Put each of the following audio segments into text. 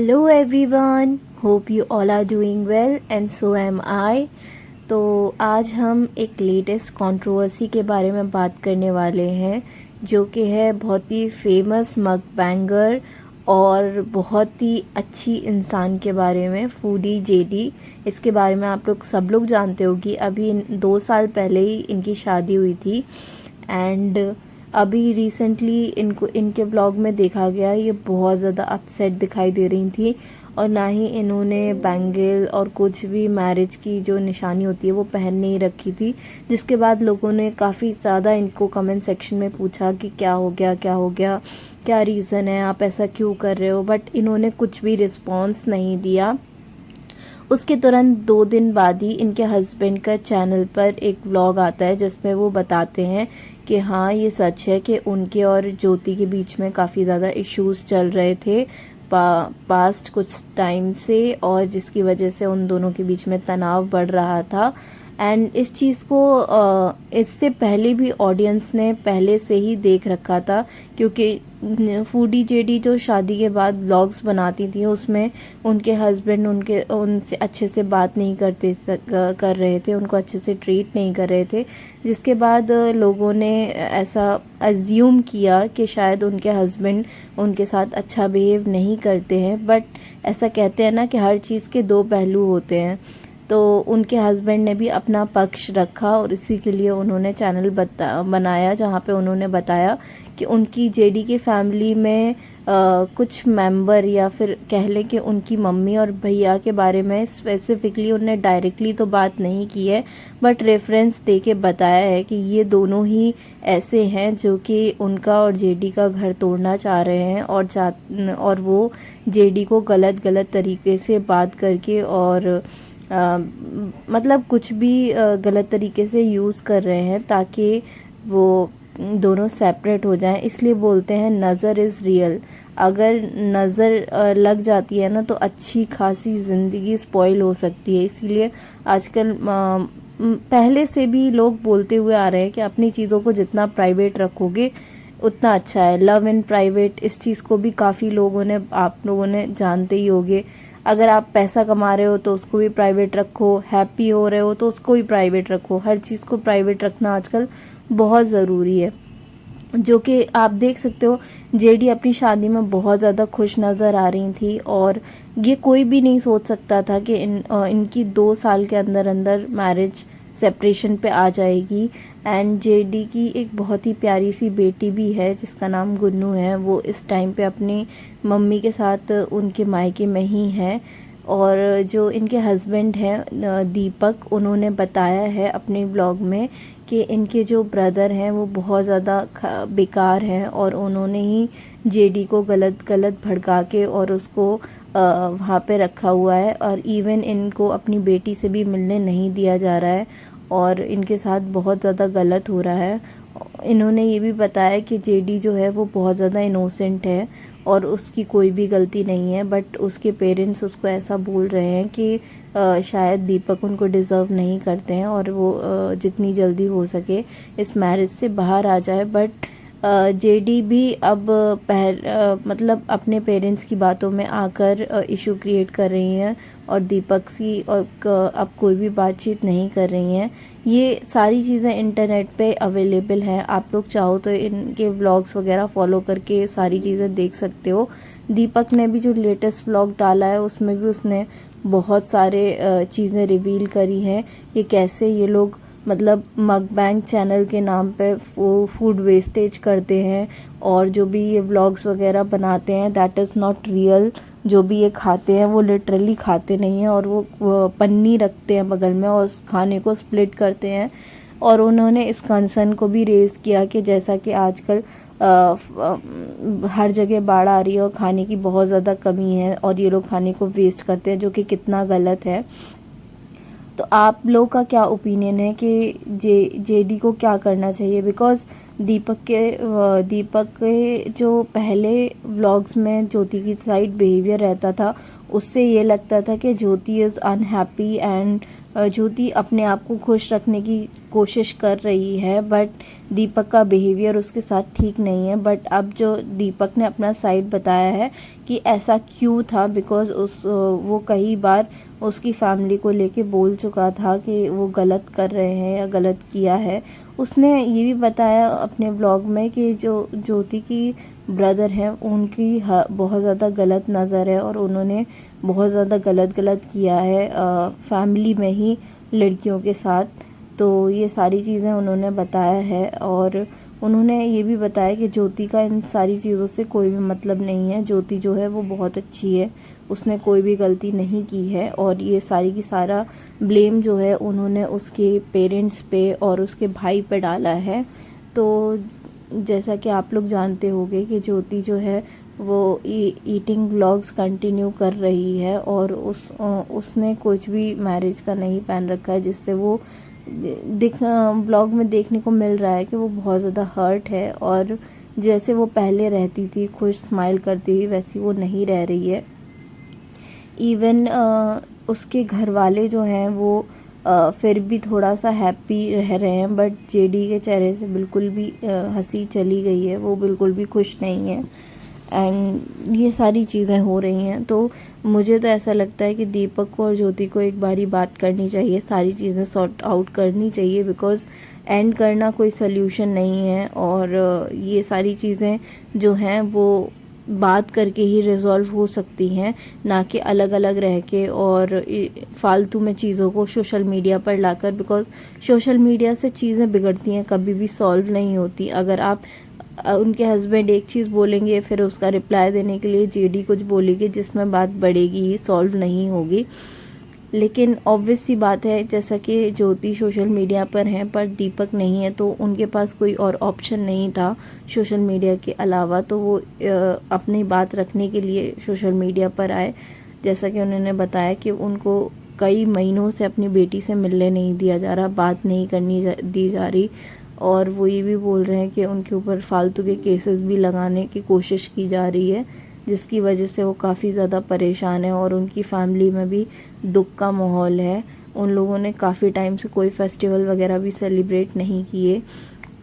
Hello everyone, hope you all are doing well and so am I। तो आज हम एक लेटेस्ट कंट्रोवर्सी के बारे में बात करने वाले हैं जो कि है बहुत ही फेमस मकबैंगर और बहुत ही अच्छी इंसान के बारे में, फूडी जेडी। इसके बारे में आप लोग सब लोग जानते हो कि अभी 2 साल पहले ही इनकी शादी हुई थी एंड अभी रिसेंटली इनके ब्लॉग में देखा गया ये बहुत ज़्यादा अपसेट दिखाई दे रही थी और ना ही इन्होंने बैंगल और कुछ भी मैरिज की जो निशानी होती है वो पहन नहीं रखी थी, जिसके बाद लोगों ने काफ़ी ज़्यादा इनको कमेंट सेक्शन में पूछा कि क्या हो गया, क्या रीज़न है, आप ऐसा क्यों कर रहे हो। बट इन्होंने कुछ भी रिस्पॉन्स नहीं दिया। उसके तुरंत 2 दिन बाद ही इनके हस्बैंड का चैनल पर एक व्लॉग आता है जिसमें वो बताते हैं कि हाँ ये सच है कि उनके और ज्योति के बीच में काफ़ी ज़्यादा इश्यूज़ चल रहे थे पास्ट कुछ टाइम से, और जिसकी वजह से उन दोनों के बीच में तनाव बढ़ रहा था। एंड इस चीज़ को इससे पहले भी ऑडियंस ने पहले से ही देख रखा था, क्योंकि फूडी जेडी जो शादी के बाद व्लॉग्स बनाती थी उसमें उनके हस्बैंड उनसे अच्छे से बात नहीं कर रहे थे, उनको अच्छे से ट्रीट नहीं कर रहे थे, जिसके बाद लोगों ने ऐसा अज्यूम किया कि शायद उनके हस्बैंड उनके साथ अच्छा बिहेव नहीं करते हैं। बट ऐसा कहते हैं ना कि हर चीज़ के 2 पहलू होते हैं, तो उनके हस्बैंड ने भी अपना पक्ष रखा और इसी के लिए उन्होंने चैनल बनाया जहाँ पे उन्होंने बताया कि उनकी जेडी की फैमिली में कुछ मेंबर या फिर कह लें कि उनकी मम्मी और भैया के बारे में स्पेसिफिकली उन्होंने डायरेक्टली तो बात नहीं की है, बट रेफरेंस दे के बताया है कि ये दोनों ही ऐसे हैं जो कि उनका और जेडी का घर तोड़ना चाह रहे हैं और वो जेडी को गलत तरीके से बात करके और मतलब कुछ भी गलत तरीके से यूज़ कर रहे हैं ताकि वो दोनों सेपरेट हो जाएं। इसलिए बोलते हैं नज़र इज़ रियल। अगर नज़र लग जाती है ना तो अच्छी खासी ज़िंदगी स्पॉइल हो सकती है। इसीलिए आजकल पहले से भी लोग बोलते हुए आ रहे हैं कि अपनी चीज़ों को जितना प्राइवेट रखोगे उतना अच्छा है। लव इन प्राइवेट, इस चीज़ को भी काफ़ी आप लोगों ने जानते ही होंगे। अगर आप पैसा कमा रहे हो तो उसको भी प्राइवेट रखो, हैप्पी हो रहे हो तो उसको भी प्राइवेट रखो। हर चीज़ को प्राइवेट रखना आजकल बहुत ज़रूरी है। जो कि आप देख सकते हो जेडी अपनी शादी में बहुत ज़्यादा खुश नज़र आ रही थी और ये कोई भी नहीं सोच सकता था कि इनकी 2 साल के अंदर अंदर मैरिज सेपरेशन पे आ जाएगी। एंड जेडी की एक बहुत ही प्यारी सी बेटी भी है जिसका नाम गुन्नू है। वो इस टाइम पे अपनी मम्मी के साथ उनके मायके में ही है। और जो इनके हस्बैंड हैं दीपक, उन्होंने बताया है अपने ब्लॉग में कि इनके जो ब्रदर हैं वो बहुत ज़्यादा बेकार हैं और उन्होंने ही जेडी को गलत भड़का के और उसको वहाँ पे रखा हुआ है, और इवन इनको अपनी बेटी से भी मिलने नहीं दिया जा रहा है और इनके साथ बहुत ज़्यादा गलत हो रहा है। इन्होंने ये भी बताया कि जेडी जो है वो बहुत ज़्यादा इनोसेंट है और उसकी कोई भी गलती नहीं है, बट उसके पेरेंट्स उसको ऐसा बोल रहे हैं कि शायद दीपक उनको डिज़र्व नहीं करते हैं और वो जितनी जल्दी हो सके इस मैरिज से बाहर आ जाए। बट जेडी भी अब मतलब अपने पेरेंट्स की बातों में आकर इशू क्रिएट कर रही हैं और दीपक की और अब कोई भी बातचीत नहीं कर रही हैं। ये सारी चीज़ें इंटरनेट पे अवेलेबल हैं, आप लोग चाहो तो इनके व्लॉग्स वगैरह फॉलो करके सारी चीज़ें देख सकते हो। दीपक ने भी जो लेटेस्ट व्लॉग डाला है उसमें भी उसने बहुत सारे चीज़ें रिवील करी हैं कि कैसे ये लोग मतलब मकबैंग चैनल के नाम पे फूड वेस्टेज करते हैं और जो भी ये व्लॉग्स वगैरह बनाते हैं दैट इज़ नॉट रियल। जो भी ये खाते हैं वो लिटरली खाते नहीं हैं और वो पन्नी रखते हैं बगल में और उस खाने को स्प्लिट करते हैं। और उन्होंने इस कंसर्न को भी रेज़ किया कि जैसा कि आजकल हर जगह बाढ़ आ रही है और खाने की बहुत ज़्यादा कमी है और ये लोग खाने को वेस्ट करते हैं, जो कि कितना गलत है। तो आप लोग का क्या ओपिनियन है कि जेडी को क्या करना चाहिए? बिकॉज़ दीपक के जो पहले व्लॉग्स में ज्योति की साइड बिहेवियर रहता था उससे ये लगता था कि ज्योति इज़ अनहैप्पी एंड ज्योति अपने आप को खुश रखने की कोशिश कर रही है, बट दीपक का बिहेवियर उसके साथ ठीक नहीं है। बट अब जो दीपक ने अपना साइड बताया है कि ऐसा क्यों था, बिकॉज़ वो कई बार उसकी फैमिली को लेके बोल चुका था कि वो गलत कर रहे हैं या गलत किया है। उसने ये भी बताया अपने ब्लॉग में कि जो ज्योति की ब्रदर हैं उनकी बहुत ज़्यादा गलत नज़र है और उन्होंने बहुत ज़्यादा गलत किया है फैमिली में ही लड़कियों के साथ। तो ये सारी चीज़ें उन्होंने बताया है और उन्होंने ये भी बताया कि ज्योति का इन सारी चीज़ों से कोई भी मतलब नहीं है। ज्योति जो है वो बहुत अच्छी है, उसने कोई भी गलती नहीं की है और ये सारी की सारा ब्लेम जो है उन्होंने उसके पेरेंट्स पे और उसके भाई पे डाला है। तो जैसा कि आप लोग जानते होंगे कि ज्योति जो है वो ईटिंग व्लॉग्स कंटिन्यू कर रही है और उसने कुछ भी मैरिज का नहीं पहन रखा है, जिससे वो व्लॉग में देखने को मिल रहा है कि वो बहुत ज़्यादा हर्ट है और जैसे वो पहले रहती थी खुश स्माइल करती हुई, वैसी वो नहीं रह रही है। इवन उसके घर वाले जो हैं वो फिर भी थोड़ा सा हैप्पी रह रहे हैं, बट जेडी के चेहरे से बिल्कुल भी हंसी चली गई है, वो बिल्कुल भी खुश नहीं है। एंड ये सारी चीज़ें हो रही हैं, तो मुझे तो ऐसा लगता है कि दीपक को और ज्योति को एक बारी बात करनी चाहिए, सारी चीज़ें सॉर्ट आउट करनी चाहिए, बिकॉज़ एंड करना कोई सल्यूशन नहीं है। और ये सारी चीज़ें जो हैं वो बात करके ही रिजॉल्व हो सकती हैं, ना कि अलग अलग रह के और फालतू में चीज़ों को सोशल मीडिया पर लाकर, बिकॉज़ सोशल मीडिया से चीज़ें बिगड़ती हैं, कभी भी सॉल्व नहीं होती। अगर आप उनके हस्बैंड एक चीज़ बोलेंगे फिर उसका रिप्लाई देने के लिए जेडी कुछ बोलेगी, जिसमें बात बढ़ेगी ही, सॉल्व नहीं होगी। लेकिन ऑब्वियस सी बात है, जैसा कि ज्योति सोशल मीडिया पर हैं पर दीपक नहीं है, तो उनके पास कोई और ऑप्शन नहीं था सोशल मीडिया के अलावा, तो वो अपनी बात रखने के लिए सोशल मीडिया पर आए। जैसा कि उन्होंने बताया कि उनको कई महीनों से अपनी बेटी से मिलने नहीं दिया जा रहा, बात नहीं करनी दी जा रही, और वो ये भी बोल रहे हैं कि उनके ऊपर फालतू के केसेस भी लगाने की कोशिश की जा रही है, जिसकी वजह से वो काफ़ी ज़्यादा परेशान है और उनकी फैमिली में भी दुख का माहौल है। उन लोगों ने काफ़ी टाइम से कोई फेस्टिवल वगैरह भी सेलिब्रेट नहीं किए।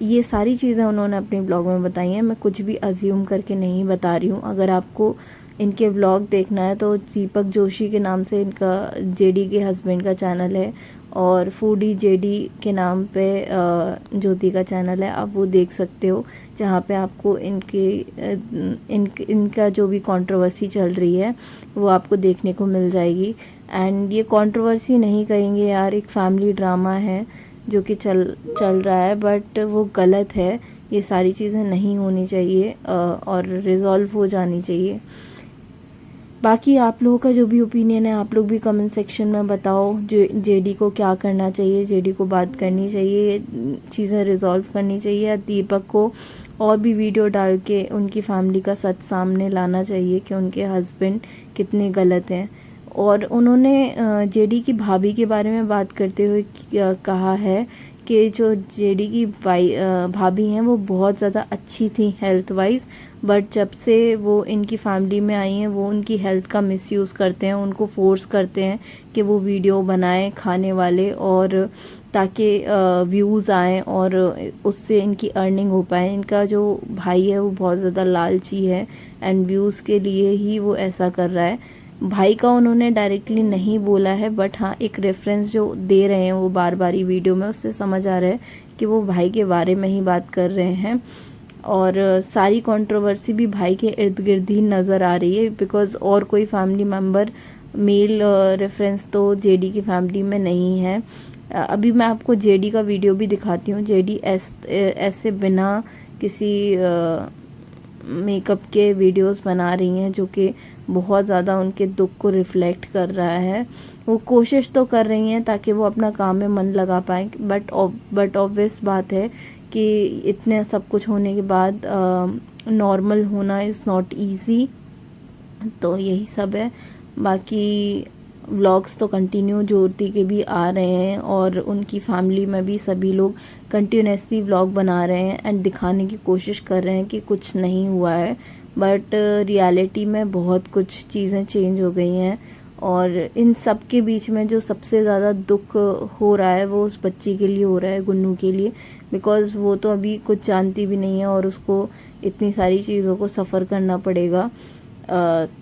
ये सारी चीज़ें उन्होंने अपने ब्लॉग में बताई हैं, मैं कुछ भी अज्यूम करके नहीं बता रही हूँ। अगर आपको इनके व्लॉग देखना है तो दीपक जोशी के नाम से इनका जेडी के हस्बैंड का चैनल है और फूडी जेडी के नाम पे ज्योति का चैनल है, आप वो देख सकते हो, जहाँ पे आपको इनका जो भी कंट्रोवर्सी चल रही है वो आपको देखने को मिल जाएगी। एंड ये कंट्रोवर्सी नहीं कहेंगे यार, एक फैमिली ड्रामा है जो कि चल रहा है, बट वो गलत है। ये सारी चीज़ें नहीं होनी चाहिए और रिज़ॉल्व हो जानी चाहिए। बाकी आप लोगों का जो भी ओपिनियन है आप लोग भी कमेंट सेक्शन में बताओ, जो जेडी को क्या करना चाहिए, जेडी को बात करनी चाहिए, चीज़ें रिजॉल्व करनी चाहिए, या दीपक को और भी वीडियो डाल के उनकी फैमिली का सच सामने लाना चाहिए कि उनके हस्बैंड कितने गलत हैं। और उन्होंने जेडी की भाभी के बारे में बात करते हुए कहा है कि जो जेडी की भाभी हैं वो बहुत ज़्यादा अच्छी थी हेल्थ वाइज, बट जब से वो इनकी फैमिली में आई हैं वो उनकी हेल्थ का मिसयूज़ करते हैं, उनको फोर्स करते हैं कि वो वीडियो बनाएं खाने वाले, और ताकि व्यूज़ आएँ और उससे इनकी अर्निंग हो पाए। इनका जो भाई है वो बहुत ज़्यादा लालची है एंड व्यूज़ के लिए ही वो ऐसा कर रहा है। भाई का उन्होंने डायरेक्टली नहीं बोला है, बट हाँ एक रेफरेंस जो दे रहे हैं वो बार बार ही वीडियो में, उससे समझ आ रहा है कि वो भाई के बारे में ही बात कर रहे हैं। और सारी कंट्रोवर्सी भी भाई के इर्द गिर्द ही नज़र आ रही है, बिकॉज़ और कोई फैमिली मेम्बर मेल रेफरेंस तो जेडी की फैमिली में नहीं है। अभी मैं आपको जेडी का वीडियो भी दिखाती हूँ। जेडी ऐसे बिना किसी मेकअप के वीडियोस बना रही हैं, जो कि बहुत ज़्यादा उनके दुख को रिफ़्लेक्ट कर रहा है। वो कोशिश तो कर रही हैं ताकि वो अपना काम में मन लगा पाएँ, बट ऑब्वियस बात है कि इतने सब कुछ होने के बाद नॉर्मल होना इज़ नॉट ईज़ी। तो यही सब है। बाकी व्लॉग्स तो कंटिन्यू ज्योति के भी आ रहे हैं और उनकी फैमिली में भी सभी लोग कंटिन्यूसली व्लॉग बना रहे हैं एंड दिखाने की कोशिश कर रहे हैं कि कुछ नहीं हुआ है, बट रियलिटी में बहुत कुछ चीज़ें चेंज हो गई हैं और इन सब के बीच में जो सबसे ज़्यादा दुख हो रहा है वो उस बच्ची के लिए हो रहा है, गुन्नू के लिए, बिकॉज़ वो तो अभी कुछ जानती भी नहीं है और उसको इतनी सारी चीज़ों को सफ़र करना पड़ेगा।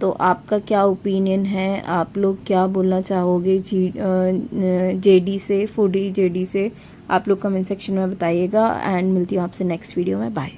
तो आपका क्या ओपिनियन है, आप लोग क्या बोलना चाहोगे जेडी से, फूडी जेडी से? आप लोग कमेंट सेक्शन में बताइएगा एंड मिलती हूँ आपसे नेक्स्ट वीडियो में। बाय।